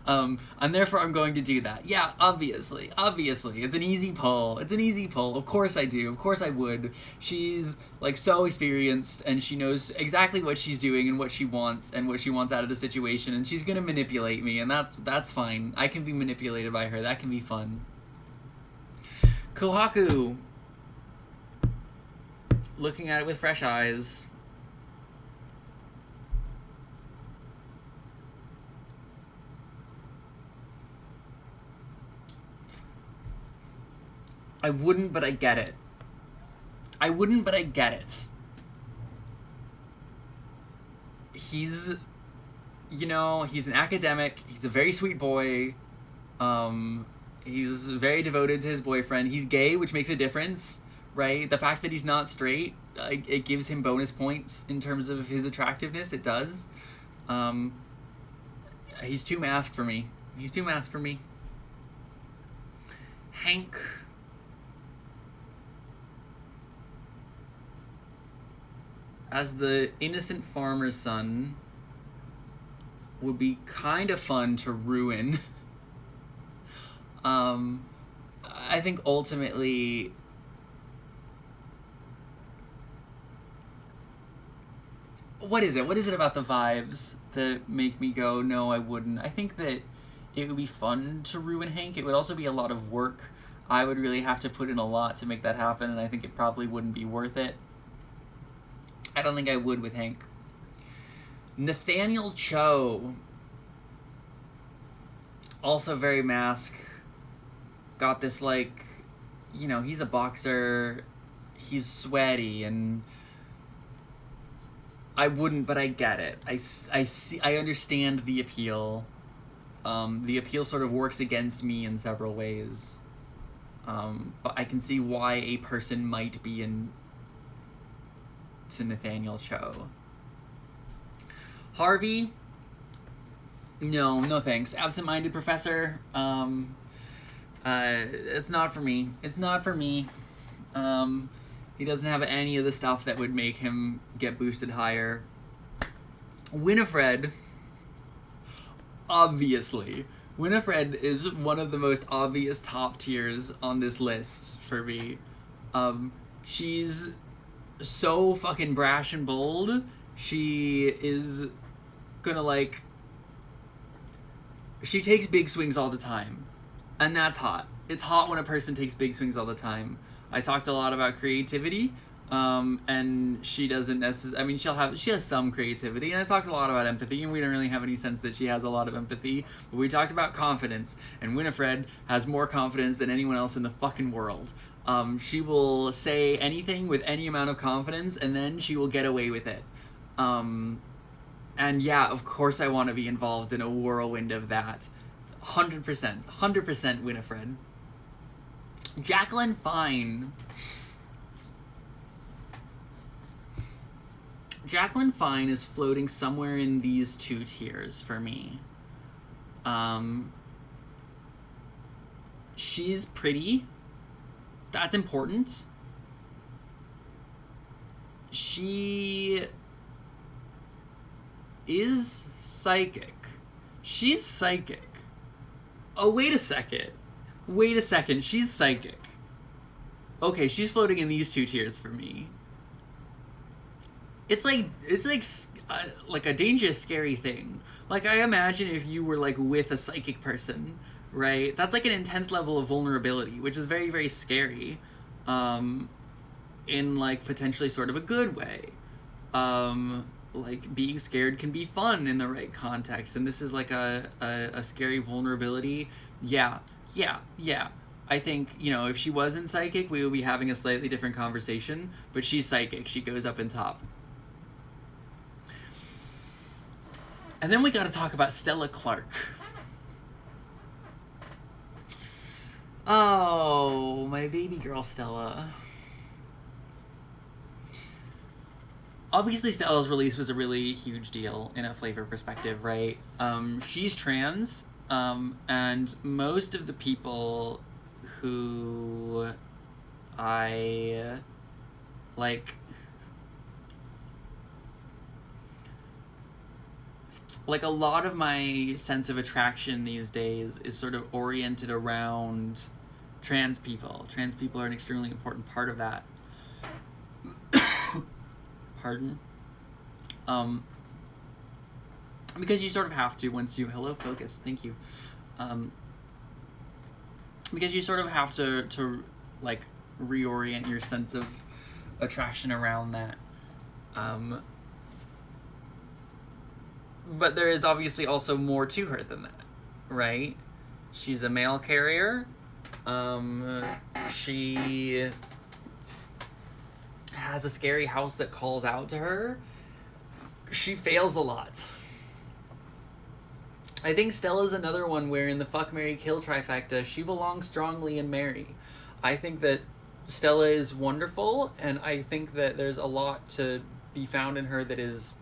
And therefore I'm going to do that. Yeah, obviously. It's an easy pull. Of course I do. Of course I would. She's, like, so experienced, and she knows exactly what she's doing and what she wants out of the situation, and she's gonna manipulate me, and that's fine. I can be manipulated by her. That can be fun. Kohaku. Looking at it with fresh eyes. I wouldn't, but I get it. He's, he's an academic. He's a very sweet boy. He's very devoted to his boyfriend. He's gay, which makes a difference, right? The fact that he's not straight, it gives him bonus points in terms of his attractiveness. It does. He's too masked for me. Hank. As the innocent farmer's son, would be kind of fun to ruin. I think ultimately, what is it about the vibes that make me go, no, I wouldn't? I think that it would be fun to ruin Hank. It would also be a lot of work. I would really have to put in a lot to make that happen, and I think it probably wouldn't be worth it. I don't think I would with Hank. Nathaniel Cho. Also very mask. Got this, like, he's a boxer. He's sweaty, and I wouldn't, but I get it. I understand the appeal. The appeal sort of works against me in several ways. But I can see why a person might be to Nathaniel Cho. Harvey, no thanks. Absent-minded professor, it's not for me. He doesn't have any of the stuff that would make him get boosted higher. Winifred, obviously. Winifred is one of the most obvious top tiers on this list for me. She's so fucking brash and bold. She is gonna, she takes big swings all the time, and that's hot. It's hot when a person takes big swings all the time. I talked a lot about creativity, and she doesn't necessarily, she has some creativity, and I talked a lot about empathy, and we don't really have any sense that she has a lot of empathy, but we talked about confidence, and Winifred has more confidence than anyone else in the fucking world. She will say anything with any amount of confidence, and then she will get away with it. And yeah, of course I want to be involved in a whirlwind of that. 100% Winifred. Jacqueline Fine. Jacqueline Fine is floating somewhere in these two tiers for me. She's pretty. That's important. She is psychic. She's psychic. Oh, wait a second. She's psychic. Okay, she's floating in these two tiers for me. It's like a dangerous, scary thing. Like, I imagine if you were, with a psychic person, right? That's, an intense level of vulnerability, which is very, very scary. In, potentially sort of a good way. Being scared can be fun in the right context, and this is, a scary vulnerability. Yeah. I think, if she wasn't psychic, we would be having a slightly different conversation, but she's psychic. She goes up in top. And then we gotta talk about Stella Clark. Oh, my baby girl Stella. Obviously, Stella's release was a really huge deal in a flavor perspective, right? She's trans, and most of the people who I like a lot of my sense of attraction these days is sort of oriented around trans people. Trans people are an extremely important part of that. Pardon. Because you sort of have to once you... Hello, focus. Thank you. Because you sort of have to like reorient your sense of attraction around that. But there is obviously also more to her than that, right? She's a mail carrier. She has a scary house that calls out to her. She fails a lot. I think Stella's another one where in the fuck, marry, kill trifecta, she belongs strongly in Mary. I think that Stella is wonderful, and I think that there's a lot to be found in her that is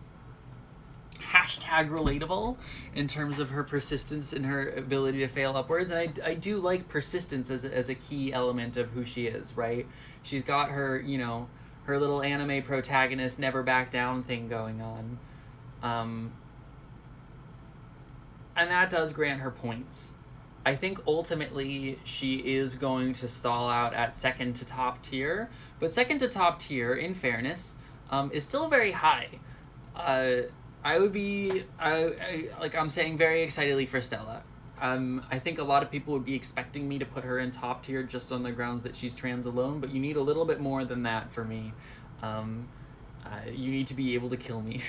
hashtag relatable in terms of her persistence and her ability to fail upwards. And I do like persistence as a key element of who she is, right? She's got her, you know, her little anime protagonist never back down thing going on. And that does grant her points. I think ultimately she is going to stall out at second to top tier, but second to top tier, in fairness, is still very high. I would be, like I'm saying, very excitedly for Stella. I think a lot of people would be expecting me to put her in top tier just on the grounds that she's trans alone, but you need a little bit more than that for me. You need to be able to kill me.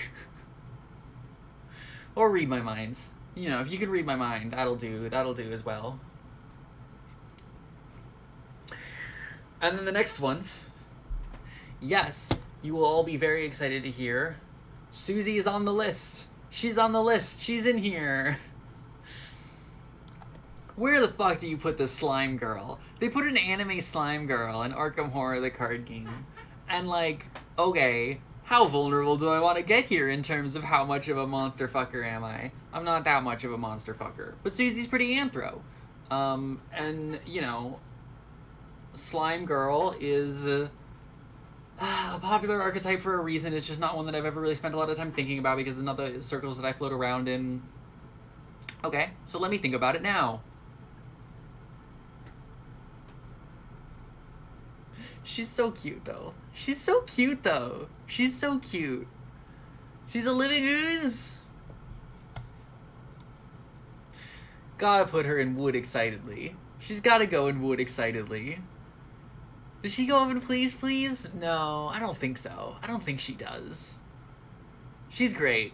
Or read my mind. You know, if you can read my mind, that'll do as well. And then the next one. Yes, you will all be very excited to hear. Susie is on the list. She's on the list. She's in here. Where the fuck do you put the slime girl? They put an anime slime girl in Arkham Horror, the card game. And like, okay, how vulnerable do I want to get here in terms of how much of a monster fucker am I? I'm not that much of a monster fucker. But Susie's pretty anthro. And, you know, slime girl is a popular archetype for a reason. It's just not one that I've ever really spent a lot of time thinking about because it's not the circles that I float around in. Okay, so let me think about it now. She's so cute, though. She's so cute, though. She's so cute. She's a living ooze. Gotta put her in wood excitedly. She's gotta go in wood excitedly. Does she go up in please, please? No, I don't think so. I don't think she does. She's great.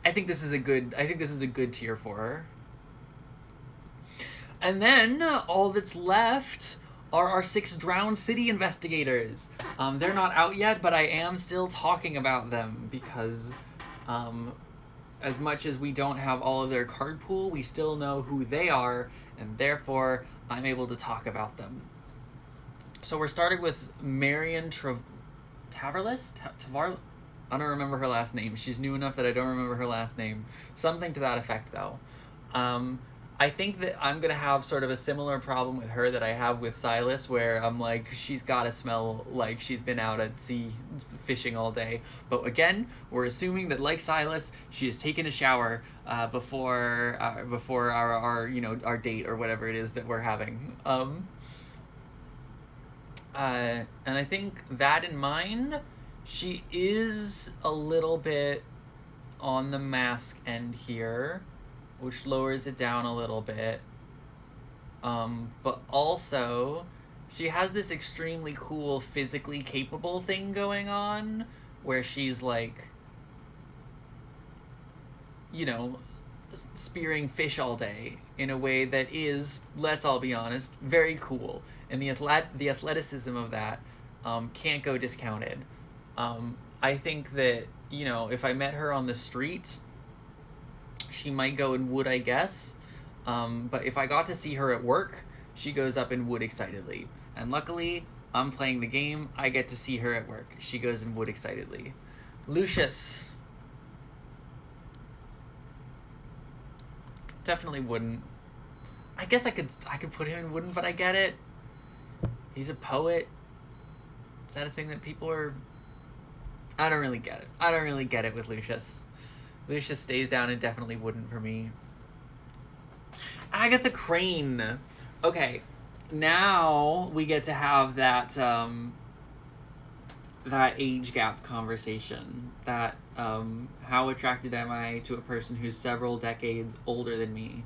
I think this is a good tier for her. And then all that's left are our 6 Drowned City investigators. They're not out yet, but I am still talking about them because as much as we don't have all of their card pool, we still know who they are, and therefore I'm able to talk about them. So we're starting with Marion Tavarlis? I don't remember her last name. She's new enough that I don't remember her last name. Something to that effect, though. I think that I'm going to have sort of a similar problem with her that I have with Silas, where I'm like, she's got to smell like she's been out at sea fishing all day. But again, we're assuming that, like Silas, she has taken a shower before our you know, our date or whatever it is that we're having. And I think that in mind, she is a little bit on the mask end here, which lowers it down a little bit. But also, she has this extremely cool physically capable thing going on, where she's like, you know, spearing fish all day in a way that is, let's all be honest, very cool. And the athleticism of that can't go discounted. I think that, you know, if I met her on the street, she might go in wood, I guess. But if I got to see her at work, she goes up in wood excitedly. And luckily, I'm playing the game. I get to see her at work. She goes in wood excitedly. Lucius. Definitely wouldn't. I guess I could put him in wooden, but I get it. He's a poet. Is that a thing that people are... I don't really get it. I don't really get it with Lucius. Lucia stays down and definitely wouldn't for me. Agatha Crane. Okay, now we get to have that that age gap conversation. That how attracted am I to a person who's several decades older than me?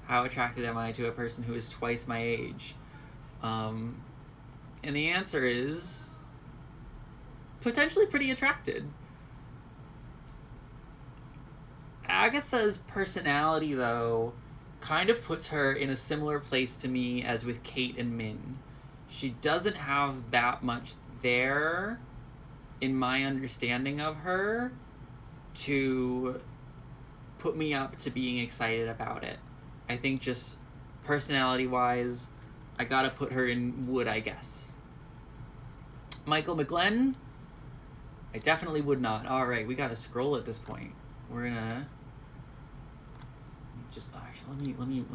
How attracted am I to a person who is twice my age? And the answer is potentially pretty attracted. Agatha's personality, though, kind of puts her in a similar place to me as with Kate and Min. She doesn't have that much there, in my understanding of her, to put me up to being excited about it. I think just personality-wise, I gotta put her in wood, I guess. Michael McGlenn? I definitely would not. Alright, we gotta scroll at this point. We're gonna... just actually let me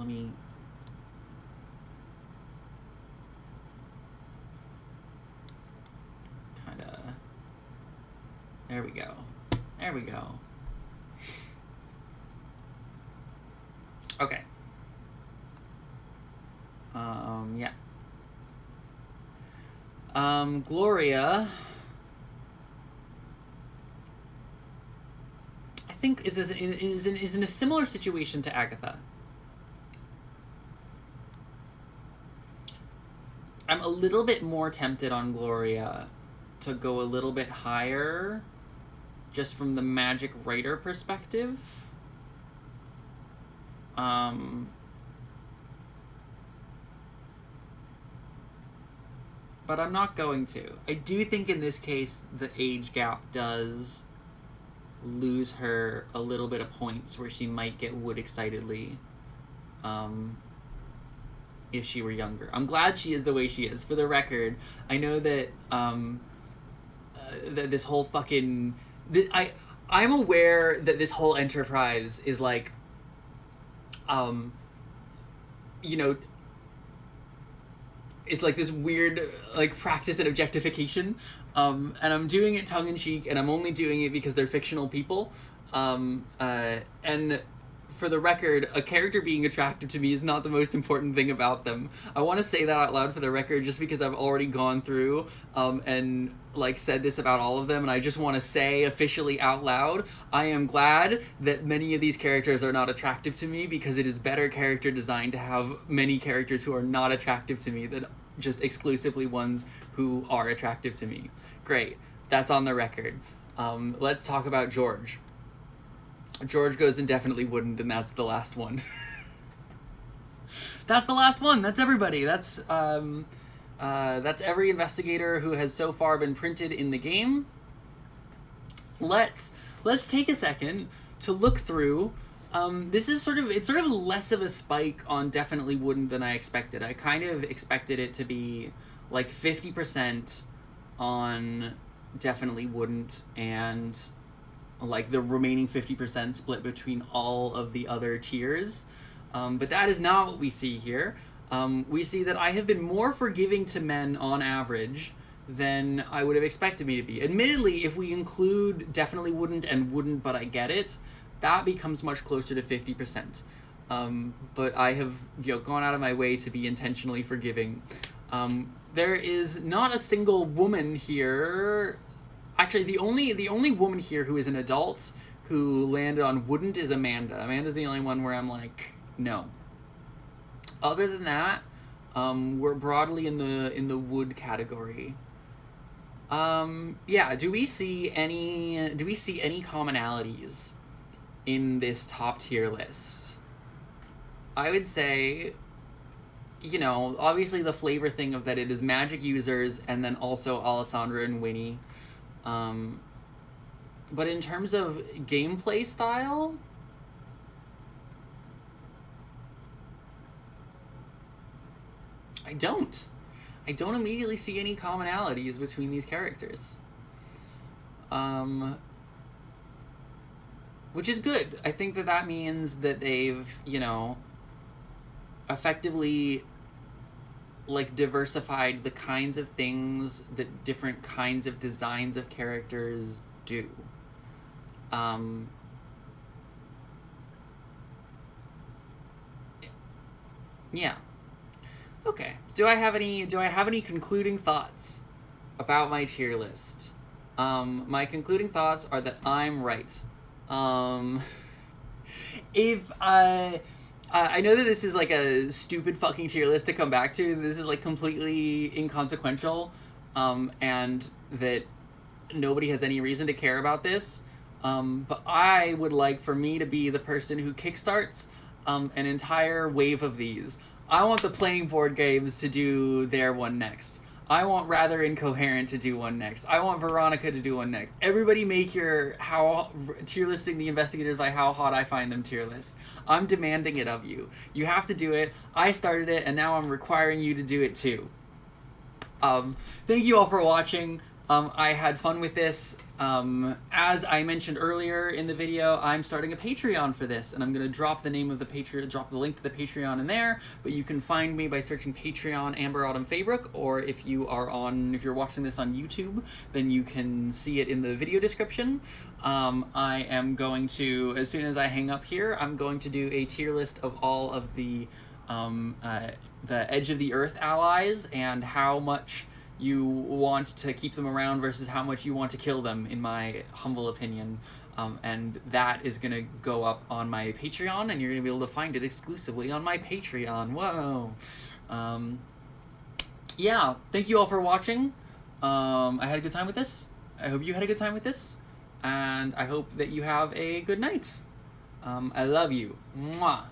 kind of there we go okay. Yeah. Gloria, I think is in a similar situation to Agatha. I'm a little bit more tempted on Gloria to go a little bit higher, just from the magic writer perspective. But I'm not going to. I do think in this case the age gap does lose her a little bit of points where she might get wood excitedly if she were younger. I'm glad she is the way she is. For the record, I know that that this whole fucking... I'm aware that this whole enterprise is like, you know, it's like this weird like practice in objectification, and I'm doing it tongue-in-cheek, and I'm only doing it because they're fictional people, and for the record, a character being attractive to me is not the most important thing about them. I want to say that out loud for the record, just because I've already gone through and like said this about all of them, and I just want to say officially out loud, I am glad that many of these characters are not attractive to me, because it is better character design to have many characters who are not attractive to me than just exclusively ones who are attractive to me. Great, that's on the record. Let's talk about George. George goes indefinitely wouldn't, and that's the last one. That's the last one. That's everybody. That's every investigator who has so far been printed in the game. Let's take a second to look through. This is sort of less of a spike on definitely wouldn't than I expected. I kind of expected it to be like 50% on definitely wouldn't, and like the remaining 50% split between all of the other tiers. But that is not what we see here. We see that I have been more forgiving to men on average than I would have expected me to be. Admittedly, if we include definitely wouldn't and wouldn't but I get it, that becomes much closer to 50%. But I have gone out of my way to be intentionally forgiving. There is not a single woman here. Actually, the only woman here who is an adult who landed on wouldn't is Amanda. Amanda's the only one where I'm like, no. Other than that, we're broadly in the wood category. Yeah, do we see any commonalities in this top tier list? I would say, obviously the flavor thing of that it is magic users and then also Alessandra and Winnie. But in terms of gameplay style, I don't immediately see any commonalities between these characters. Which is good. I think that means that they've, effectively like diversified the kinds of things that different kinds of designs of characters do. Yeah. Okay. Do I have any concluding thoughts about my tier list? My concluding thoughts are that I'm right. If I know that this is like a stupid fucking tier list to come back to. This is like completely inconsequential, and that nobody has any reason to care about this. But I would like for me to be the person who kickstarts an entire wave of these. I want the playing board games to do their one next. I want Rather Incoherent to do one next. I want Veronica to do one next. Everybody make your tier listing the investigators by how hot I find them tier list. I'm demanding it of you. You have to do it. I started it, and now I'm requiring you to do it too. Thank you all for watching. I had fun with this. As I mentioned earlier in the video, I'm starting a Patreon for this, and I'm gonna drop the name of the Patreon, drop the link to the Patreon in there. But you can find me by searching Patreon Amber Autumn Fabric, or if you're watching this on YouTube, then you can see it in the video description. I am going to, as soon as I hang up here, I'm going to do a tier list of all of the Edge of the Earth allies and how much you want to keep them around versus how much you want to kill them, in my humble opinion. And that is going to go up on my Patreon, and you're going to be able to find it exclusively on my Patreon. Whoa. Yeah, thank you all for watching. I had a good time with this. I hope you had a good time with this. And I hope that you have a good night. I love you. Mwah.